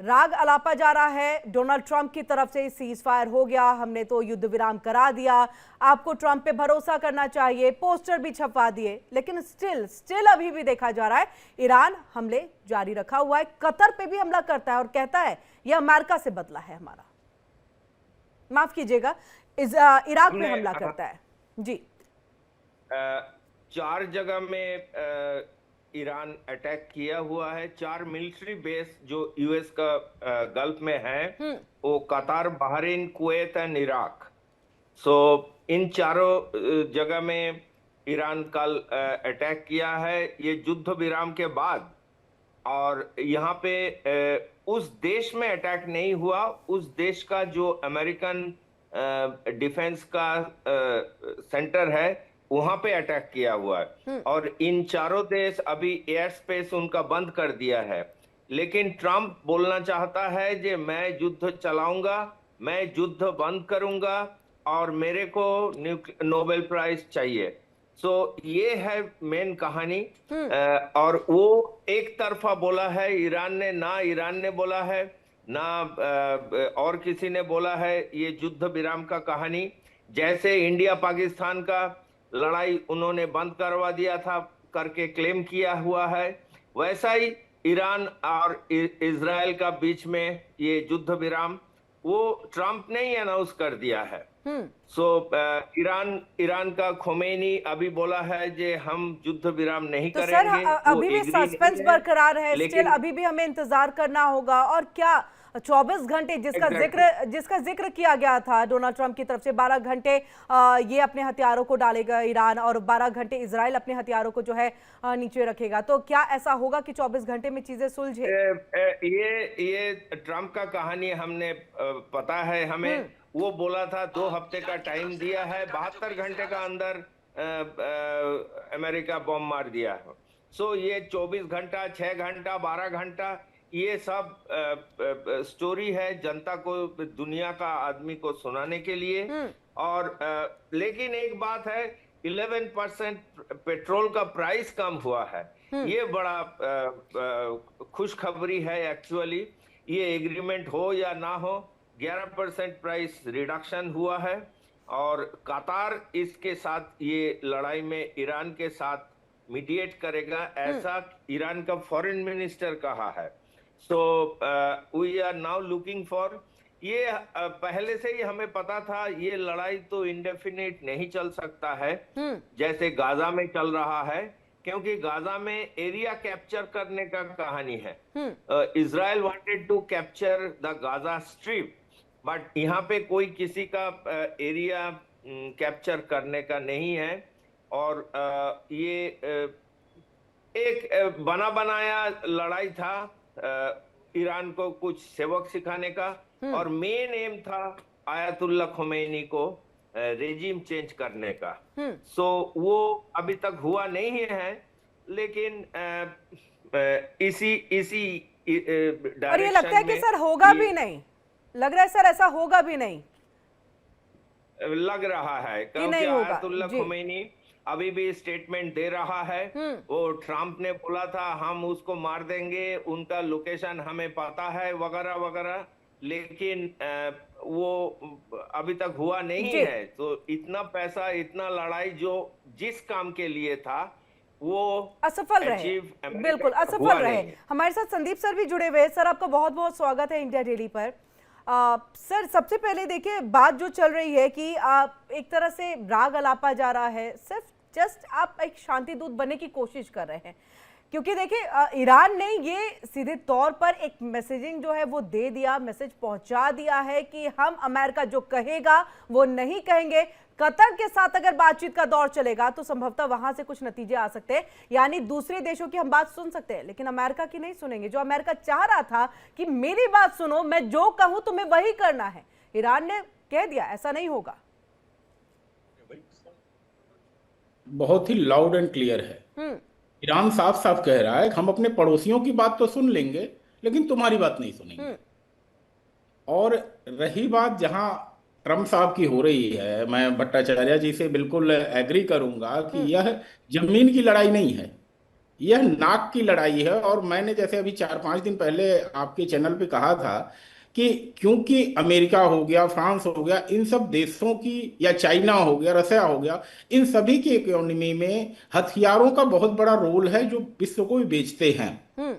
राग अलापा जा रहा है डोनाल्ड ट्रंप की तरफ से। सीज फायर हो गया, हमने तो युद्ध विराम करा दिया, आपको ट्रंप पे भरोसा करना चाहिए, पोस्टर भी छपवा दिए, लेकिन स्टिल अभी भी देखा जा रहा है ईरान हमले जारी रखा हुआ है। कतर पे भी हमला करता है और कहता है यह अमेरिका से बदला है हमारा, माफ कीजिएगा, इराक पे हमला करता है। जी, 4 जगह में ईरान अटैक किया हुआ है। 4 मिलिट्री बेस जो यूएस का गल्फ में है, वो कतार, बहरीन, कुवैत एंड इराक। सो इन चारों जगह में ईरान कल अटैक किया है, ये युद्ध विराम के बाद। और यहाँ पे उस देश में अटैक नहीं हुआ, उस देश का जो अमेरिकन डिफेंस का सेंटर है वहां पे अटैक किया हुआ है। और इन चारों देश अभी एयर स्पेस उनका बंद कर दिया है। लेकिन ट्रंप बोलना चाहता है कि मैं युद्ध चलाऊंगा, मैं युद्ध बंद करूंगा और मेरे को नोबेल प्राइज चाहिए। सो ये है मेन कहानी। और वो एक तरफा बोला है ईरान ने, ना ईरान ने बोला है ना और किसी ने बोला है ये युद्ध विराम का कहानी। जैसे इंडिया पाकिस्तान का लड़ाई उन्होंने बंद करवा दिया था करके क्लेम किया हुआ है, वैसा ही ईरान और इजराइल का बीच में ये युद्ध विराम वो ट्रंप ने ही अनाउंस कर दिया है। सो ईरान का खोमेनी अभी बोला है कि हम युद्ध विराम नहीं तो करेंगे। सर अभी भी सस्पेंस बरकरार है, स्टिल अभी भी हमें इंतजार करना होगा। और क्या 24 घंटे जिसका जिक्र किया गया था डोनाल्ड ट्रंप की तरफ से, 12 घंटे ये अपने हथियारों को डालेगा ईरान और 12 घंटे इजराइल अपने हथियारों को जो है नीचे रखेगा, तो क्या ऐसा होगा कि 24 घंटे में चीजें सुलझे? ये ट्रंप का कहानी हमने पता है हमें। वो बोला था 2 हफ्ते का टाइम दिया है, 72 घंटे का अंदर अमेरिका बॉम्ब मार दिया है। सो ये 24 घंटा, 6 घंटा, 12 घंटा, ये सब स्टोरी है जनता को, दुनिया का आदमी को सुनाने के लिए। और लेकिन एक बात है, 11% पेट्रोल का प्राइस कम हुआ है, ये बड़ा खुशखबरी है एक्चुअली। ये एग्रीमेंट हो या ना हो, 11% प्राइस रिडक्शन हुआ है। और कतार इसके साथ ये लड़ाई में ईरान के साथ मीडिएट करेगा, ऐसा ईरान का फॉरेन मिनिस्टर कहा है। So we are now looking for, ये पहले से ही हमें पता था ये लड़ाई तो इंडेफिनिट नहीं चल सकता है जैसे गाजा में चल रहा है, क्योंकि गाजा में एरिया कैप्चर करने का कहानी है। Israel wanted to capture the Gaza strip, but यहाँ पे कोई किसी का एरिया कैप्चर करने का नहीं है। और ये एक बना बनाया लड़ाई था ईरान को कुछ सेवक सिखाने का, और मेन एम था आयतुल्ला खोमेनी को रेजिम चेंज करने का। सो वो अभी तक हुआ नहीं है, लेकिन इसी और ये लगता है कि सर होगा भी नहीं, लग रहा है सर ऐसा होगा भी नहीं, लग रहा है, क्योंकि आयतुल्ला खोमेनी अभी भी स्टेटमेंट दे रहा है। वो ट्रंप ने बोला था हम उसको मार देंगे, उनका लोकेशन हमें पता है वगैरह वगैरह, लेकिन वो अभी तक हुआ नहीं है। तो इतना पैसा, इतना लड़ाई जो जिस काम के लिए था वो असफल रहे, बिल्कुल असफल रहे। हमारे साथ संदीप सर भी जुड़े हुए हैं। सर आपका बहुत बहुत स्वागत है इंडिया डेली पर। सर सबसे पहले देखिए, बात जो चल रही है कि एक तरह से राग अलापा जा रहा है, सिर्फ जस्ट आप एक शांति दूत बनने की कोशिश कर रहे हैं, क्योंकि देखिए ईरान ने ये सीधे तौर पर एक मैसेजिंग जो है वो दे दिया, मैसेज पहुंचा दिया है कि हम अमेरिका जो कहेगा वो नहीं कहेंगे। कतर के साथ अगर बातचीत का दौर चलेगा तो संभवतः वहां से कुछ नतीजे आ सकते हैं, यानी दूसरे देशों की हम बात सुन सकते हैं लेकिन अमेरिका की नहीं सुनेंगे। जो अमेरिका चाह रहा था कि मेरी बात सुनो, मैं जो कहूं तुम्हें वही करना है, ईरान ने कह दिया ऐसा नहीं होगा। बहुत ही लाउड एंड क्लियर है। ईरान साफ साफ कह रहा है हम अपने पड़ोसियों की बात तो सुन लेंगे लेकिन तुम्हारी बात नहीं सुनेंगे। और रही बात जहां ट्रम्प साहब की हो रही है, मैं भट्टाचार्य जी से बिल्कुल एग्री करूंगा कि यह जमीन की लड़ाई नहीं है, यह नाक की लड़ाई है। और मैंने जैसे अभी 4-5 दिन पहले आपके चैनल पे कहा था कि क्योंकि अमेरिका हो गया, फ्रांस हो गया, इन सब देशों की, या चाइना हो गया, रसिया हो गया, इन सभी की इकोनॉमी में हथियारों का बहुत बड़ा रोल है, जो विश्व को भी बेचते हैं। हम्म।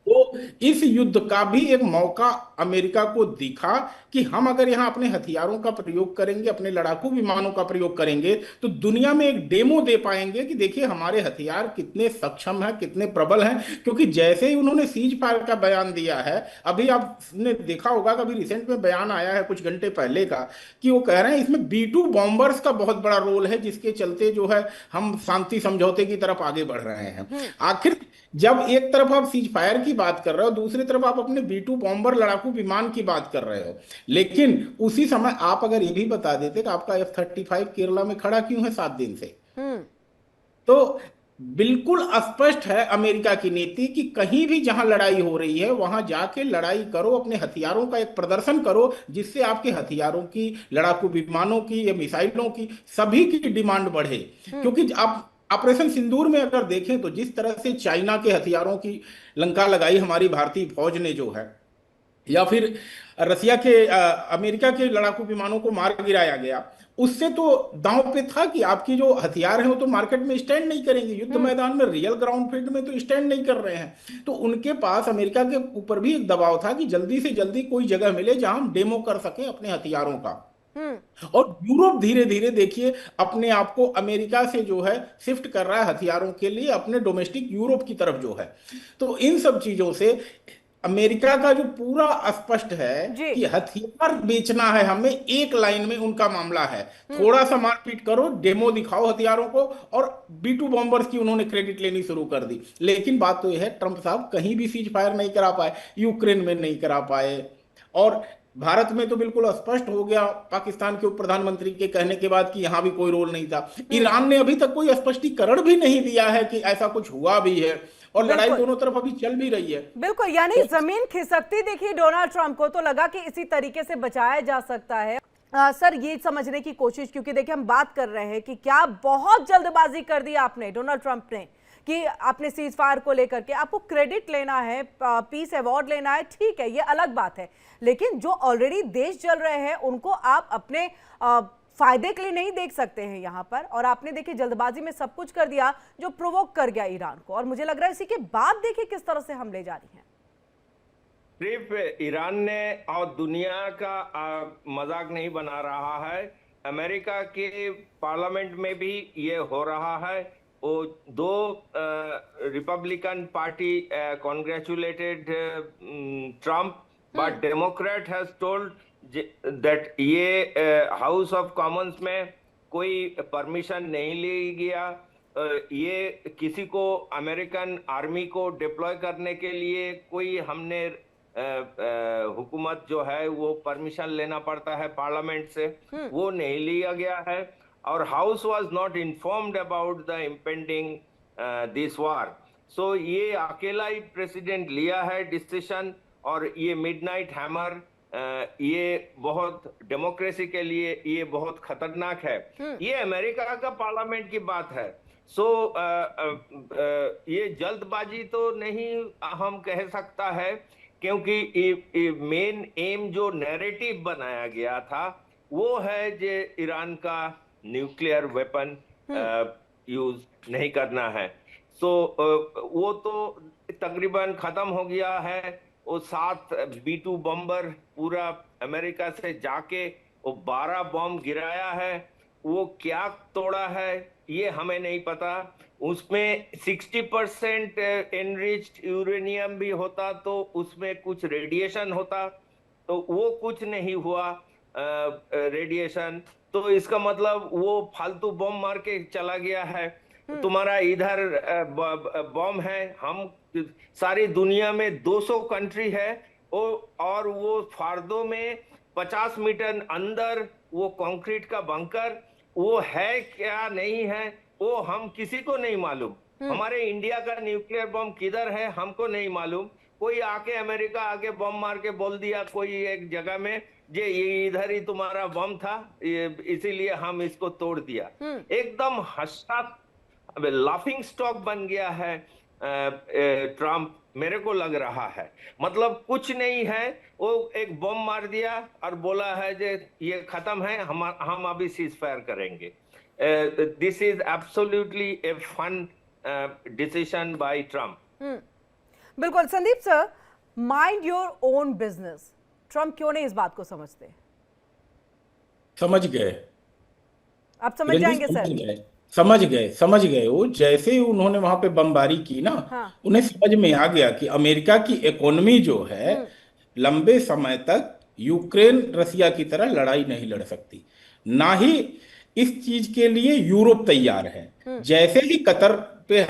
तो इस युद्ध का भी एक मौका अमेरिका को दिखा कि हम अगर यहाँ अपने हथियारों का प्रयोग करेंगे, अपने लड़ाकू विमानों का प्रयोग करेंगे, तो दुनिया में एक डेमो दे पाएंगे कि देखिए हमारे हथियार कितने सक्षम हैं, कितने प्रबल हैं। क्योंकि जैसे ही उन्होंने सीज फायर का बयान दिया है, अभी आपने देखा होगा कि अभी रिसेंट में बयान आया है कुछ घंटे पहले का, कि वो कह रहे हैं इसमें B2 बॉम्बर्स का बहुत बड़ा रोल है, जिसके चलते जो है हम शांति समझौते की तरफ आगे बढ़ रहे हैं। आखिर जब एक तरफ आप सीज फायर की बात कर रहे हो, दूसरी तरफ आप अपने B2 बॉम्बर लड़ाकू विमान की बात कर रहे हो, लेकिन उसी समय आप अगर ये भी बता देते कि आपका F-35 केरला में खड़ा क्यों है 7 दिन से, हम्म। तो बिल्कुल स्पष्ट है अमेरिका की नीति कि कहीं भी जहां लड़ाई हो रही है वहां जाके लड़ाई करो, अपने हथियारों का एक प्रदर्शन करो, जिससे आपके हथियारों की, लड़ाकू विमानों की या मिसाइलों की, सभी की डिमांड बढ़े। क्योंकि आप ऑपरेशन सिंदूर में अगर देखें तो जिस तरह से चाइना के हथियारों की लंका लगाई हमारी भारतीय फौज ने जो है, या फिर रसिया के अमेरिका के लड़ाकू विमानों को मार गिराया गया, उससे तो दांव पे था कि आपकी जो हथियार हैं वो तो मार्केट में स्टैंड नहीं करेंगे, युद्ध मैदान में, रियल ग्राउंड फील्ड में तो स्टैंड नहीं कर रहे हैं। तो उनके पास अमेरिका के ऊपर भी एक दबाव था कि जल्दी से जल्दी कोई जगह मिले जहां हम डेमो कर सकें अपने हथियारों का। और यूरोप धीरे धीरे देखिए अपने आप को अमेरिका से जो है शिफ्ट कर रहा है हथियारों के लिए, अपने डोमेस्टिक यूरोप की तरफ जो है। तो इन सब चीजों से अमेरिका का जो पूरा स्पष्ट है जी। कि हथियार बेचना है हमें, एक लाइन में उनका मामला है। थोड़ा सा मारपीट करो, डेमो दिखाओ हथियारों को, और B2 बॉम्बर्स की उन्होंने क्रेडिट लेनी शुरू कर दी। लेकिन बात तो यह है, ट्रंप साहब कहीं भी सीज फायर नहीं करा पाए, यूक्रेन में नहीं करा पाए, और भारत में तो बिल्कुल स्पष्ट हो गया पाकिस्तान के उप प्रधानमंत्री के कहने के बाद कि यहां भी कोई रोल नहीं था। ईरान ने अभी तक कोई स्पष्टीकरण भी नहीं दिया है कि ऐसा कुछ हुआ भी है, और लड़ाई बिल्कुल दोनों तरफ अभी चल भी रही है। बिल्कुल, यानी जमीन खिसकती देखिए डोनाल्ड ट्रंप को, तो लगा कि इसी तरीके से बचाया जा सकता है। सर ये समझने की कोशिश, क्योंकि देखिए हम बात कर रहे हैं कि क्या बहुत जल्दबाजी कर दी आपने, डोनाल्ड ट्रंप ने, कि आपने सीज फायर को लेकर के आपको क्रेडिट लेना है, पीस अवार्ड लेना है, ठीक है, ये अलग बात है। लेकिन जो ऑलरेडी देश जल रहे हैं उनको आप अपने फायदे के लिए नहीं देख सकते हैं यहाँ पर। और आपने देखिए जल्दबाजी में सब कुछ कर दिया जो प्रोवोक कर गया ईरान को, और मुझे लग रहा है इसी के बाद देखिए किस तरह से हमले जारी हैं। सिर्फ ईरान ने और दुनिया का मजाक नहीं बना रहा है, अमेरिका के पार्लियामेंट में भी ये हो रहा है। वो दो Republican party congratulated Trump, but Democrat has told that ये हाउस ऑफ कॉमन्स में कोई परमिशन नहीं ली गया। ये किसी को अमेरिकन आर्मी को डिप्लॉय करने के लिए कोई हमने हुकूमत जो है वो परमिशन लेना पड़ता है पार्लियामेंट से, वो नहीं लिया गया है। और house was not informed about the impending this war. So ये अकेला ही प्रेसिडेंट लिया है डिसीजन, और ये मिडनाइट हैमर, ये बहुत डेमोक्रेसी के लिए ये बहुत खतरनाक है। ये अमेरिका का पार्लियामेंट की बात है। सो ये जल्दबाजी तो नहीं हम कह सकता है, क्योंकि मेन एम जो नैरेटिव बनाया गया था वो है जो ईरान का न्यूक्लियर वेपन यूज नहीं करना है। सो वो तो तकरीबन खत्म हो गया है। वो 7 B2 बम्बर पूरा अमेरिका से जाके वो 12 बम गिराया है। वो क्या तोड़ा है ये हमें नहीं पता। उसमें 60% एनरिच्ड यूरेनियम भी होता तो उसमें कुछ रेडिएशन होता, तो वो कुछ नहीं हुआ रेडिएशन। तो इसका मतलब वो फालतू बम मार के चला गया है। तुम्हारा इधर बम है, हम सारी दुनिया में 200 कंट्री है, और वो फार्दो में 50 मीटर अंदर वो कंक्रीट का बंकर, वो है क्या नहीं है वो हम किसी को नहीं मालूम। हमारे इंडिया का न्यूक्लियर बम किधर है हमको नहीं मालूम। कोई आके अमेरिका आके बम मार के बोल दिया कोई एक जगह में, जे ये इधर ही तुम्हारा बम था, इसीलिए हम इसको तोड़ दिया। एकदम हंसा लाफिंग स्टॉक बन गया है। ट्रम्प, मेरे को लग रहा है। मतलब कुछ नहीं है, वो एक बम मार दिया और बोला है जे ये खत्म है, हम अभी सीज फायर करेंगे। This is absolutely a fun decision by Trump. बिल्कुल Sandeep sir, mind your own business, Trump क्यों नहीं इस बात को समझते? समझ गए, आप समझ जाएंगे सर। समझ गए। वो जैसे ही उन्होंने वहां पे बमबारी की ना, हाँ। उन्हें समझ में आ गया कि अमेरिका की इकोनॉमी जो है लंबे समय तक यूक्रेन रसिया की तरह लड़ाई नहीं लड़ सकती, ना ही इस चीज के लिए यूरोप तैयार है। जैसे ही कतर पे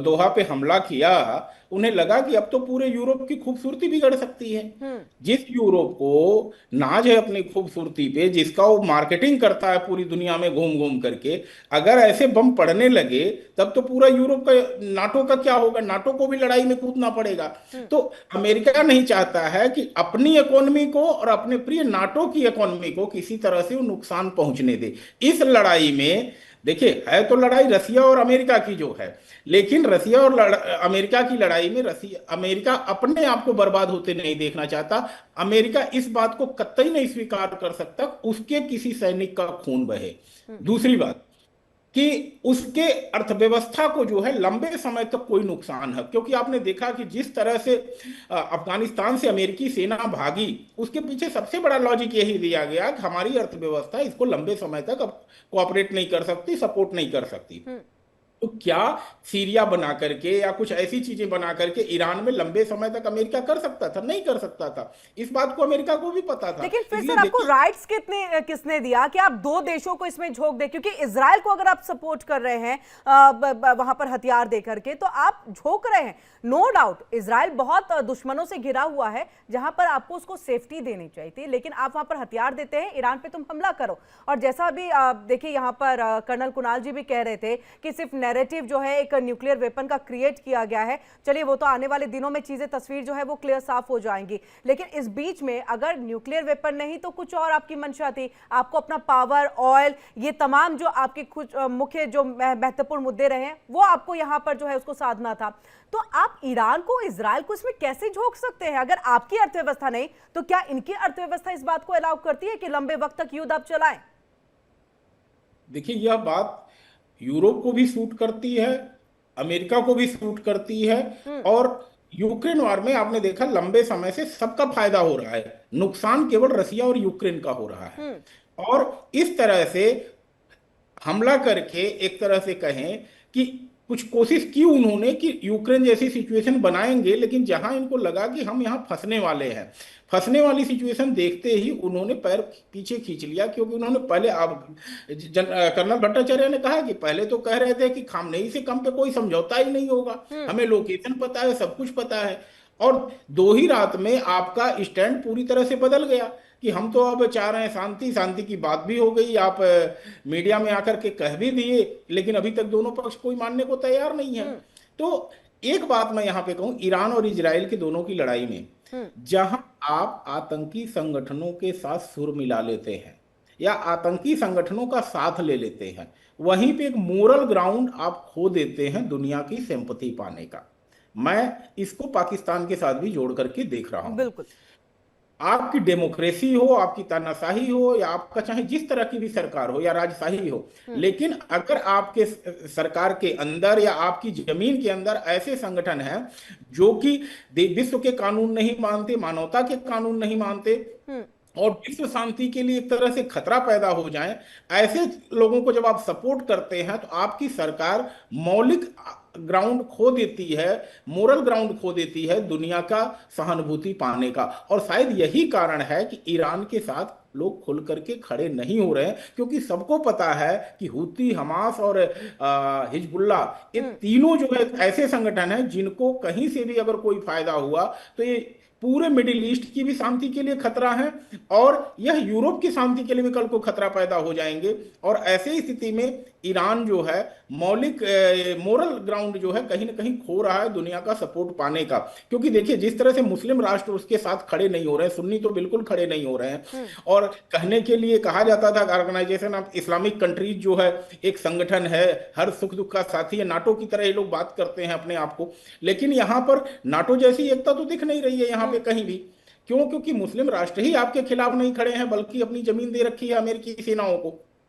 दोहा पे हमला किया, उन्हें लगा कि अब तो पूरे यूरोप की खूबसूरती बिगड़ सकती है। जिस यूरोप को नाज है अपनी खूबसूरती पे, जिसका वो मार्केटिंग करता है पूरी दुनिया में घूम घूम करके, अगर ऐसे बम पड़ने लगे तब तो पूरा यूरोप का, नाटो का क्या होगा? नाटो को भी लड़ाई में कूदना पड़ेगा। तो अमेरिका नहीं चाहता है कि अपनी इकोनॉमी को और अपने प्रिय नाटो की इकोनॉमी को किसी तरह से वो नुकसान पहुंचने दे। इस लड़ाई में देखिए, है तो लड़ाई रसिया और अमेरिका की जो है, लेकिन रसिया और अमेरिका की लड़ाई में अमेरिका अपने आप को बर्बाद होते नहीं देखना चाहता। अमेरिका इस बात को कतई नहीं स्वीकार कर सकता उसके किसी सैनिक का खून बहे। दूसरी बात कि उसके अर्थव्यवस्था को जो है लंबे समय तक कोई नुकसान है, क्योंकि आपने देखा कि जिस तरह से अफगानिस्तान से अमेरिकी सेना भागी, उसके पीछे सबसे बड़ा लॉजिक यही दिया गया कि हमारी अर्थव्यवस्था इसको लंबे समय तक अब कोऑपरेट नहीं कर सकती, सपोर्ट नहीं कर सकती। तो क्या सीरिया बना करके या कुछ ऐसी चीजें बना करके ईरान में लंबे समय तक अमेरिका कर सकता था? नहीं कर सकता था। इस बात को अमेरिका को भी पता था। लेकिन फिर सर आपको राइट्स किसने दिया कि आप दो देशों को इसमें झोंक दे? क्योंकि इजराइल को अगर आप सपोर्ट कर रहे हैं वहां पर हथियार दे करके, तो आप झोंक रहे हैं। नो डाउट इजराइल बहुत दुश्मनों से घिरा हुआ है, जहां पर आपको उसको सेफ्टी देनी चाहिए थी, लेकिन आप वहां पर हथियार देते हैं, ईरान पे तुम हमला करो। और जैसा अभी देखिए यहाँ पर कर्नल कुणाल जी भी कह रहे थे कि सिर्फ नैरेटिव जो है एक न्यूक्लियर वेपन का क्रिएट किया गया है। चलिए वो तो आने वाले दिनों में चीजें, तस्वीर जो है वो क्लियर साफ हो जाएंगी, लेकिन इस बीच में अगर न्यूक्लियर वेपन नहीं तो कुछ और आपकी मंशा थी। आपको अपना पावर, ऑयल, ये तमाम जो आपके कुछ मुख्य जो महत्वपूर्ण मुद्दे रहे हैं, वो आपको यहाँ पर जो है उसको साधना था। तो आप ईरान को, इजराइल को इसमें कैसे झोंक सकते हैं? अगर आपकी अर्थव्यवस्था नहीं तो क्या इनकी अर्थव्यवस्था इस बात को अलाउ करती है कि लंबे वक्त तक युद्ध आप चलाएं? देखिए, यह बात यूरोप को भी सूट करती है, अमेरिका को भी सूट करती है, और यूक्रेन वार में आपने देखा लंबे समय से सबका फायदा हो रहा है, नुकसान केवल रसिया और यूक्रेन का हो रहा है। और इस तरह से हमला करके एक तरह से कहें कि कुछ कोशिश की उन्होंने कि यूक्रेन जैसी सिचुएशन बनाएंगे, लेकिन जहां इनको लगा कि हम यहां फंसने वाले हैं, फंसने वाली सिचुएशन देखते ही उन्होंने पैर पीछे खींच लिया। क्योंकि उन्होंने पहले, कर्नल भट्टाचार्य ने कहा कि पहले तो कह रहे थे कि खामनेई से कम पे कोई समझौता ही नहीं होगा, हमें लोकेशन पता है, सब कुछ पता है, और 2 ही रात में आपका स्टैंड पूरी तरह से बदल गया कि हम तो अब चाह रहे हैं शांति। शांति की बात भी हो गई, आप मीडिया में आकर के कह भी दिए, लेकिन अभी तक दोनों पक्ष कोई मानने को तैयार नहीं है। तो एक बात मैं यहाँ पे कहूँ, ईरान और इजराइल की दोनों की लड़ाई में जहां आप आतंकी संगठनों के साथ सुर मिला लेते हैं या आतंकी संगठनों का साथ ले लेते हैं, वहीं पे एक मोरल ग्राउंड आप खो देते हैं दुनिया की सिंपैथी पाने का। मैं इसको पाकिस्तान के साथ भी जोड़ करके देख रहा हूं। बिल्कुल। आपकी डेमोक्रेसी हो, आपकी तानाशाही हो, या आपका चाहे जिस तरह की भी सरकार हो या राजशाही हो, लेकिन अगर आपके सरकार के अंदर या आपकी जमीन के अंदर ऐसे संगठन हैं जो कि विश्व के कानून नहीं मानते, मानवता के कानून नहीं मानते, और विश्व शांति के लिए एक तरह से खतरा पैदा हो जाए, ऐसे लोगों को जब आप सपोर्ट करते हैं तो आपकी सरकार मौलिक ग्राउंड खो देती है, मोरल ग्राउंड खो देती है दुनिया का सहानुभूति पाने का। और शायद यही कारण है कि ईरान के साथ लोग खुल करके खड़े नहीं हो रहे हैं, क्योंकि सबको पता है कि हुती, हमास और हिजबुल्ला, ये तीनों जो है ऐसे संगठन हैं जिनको कहीं से भी अगर कोई फायदा हुआ तो ये पूरे मिडिल ईस्ट की भी शांति के लिए खतरा है, और यह यूरोप की शांति के लिए भी कल को खतरा पैदा हो जाएंगे। और ऐसे स्थिति में ईरान जो है मौलिक मोरल ग्राउंड जो है कहीं ना कहीं खो रहा है दुनिया का सपोर्ट पाने का। क्योंकि देखिए जिस तरह से मुस्लिम राष्ट्र उसके साथ खड़े नहीं हो रहे हैं, सुन्नी तो बिल्कुल खड़े नहीं हो रहे हैं। और कहने के लिए कहा जाता था ऑर्गेनाइजेशन ऑफ इस्लामिक कंट्रीज जो है एक संगठन है, हर सुख दुख का साथी है, नाटो की तरह ये लोग बात करते हैं अपने आप को। लेकिन यहाँ पर नाटो जैसी एकता तो दिख नहीं रही है यहाँ पे कहीं भी। क्यों? क्योंकि मुस्लिम राष्ट्र ही आपके खिलाफ नहीं खड़े हैं, बल्कि अपनी जमीन दे रखी है अमेरिकी सेनाओं को।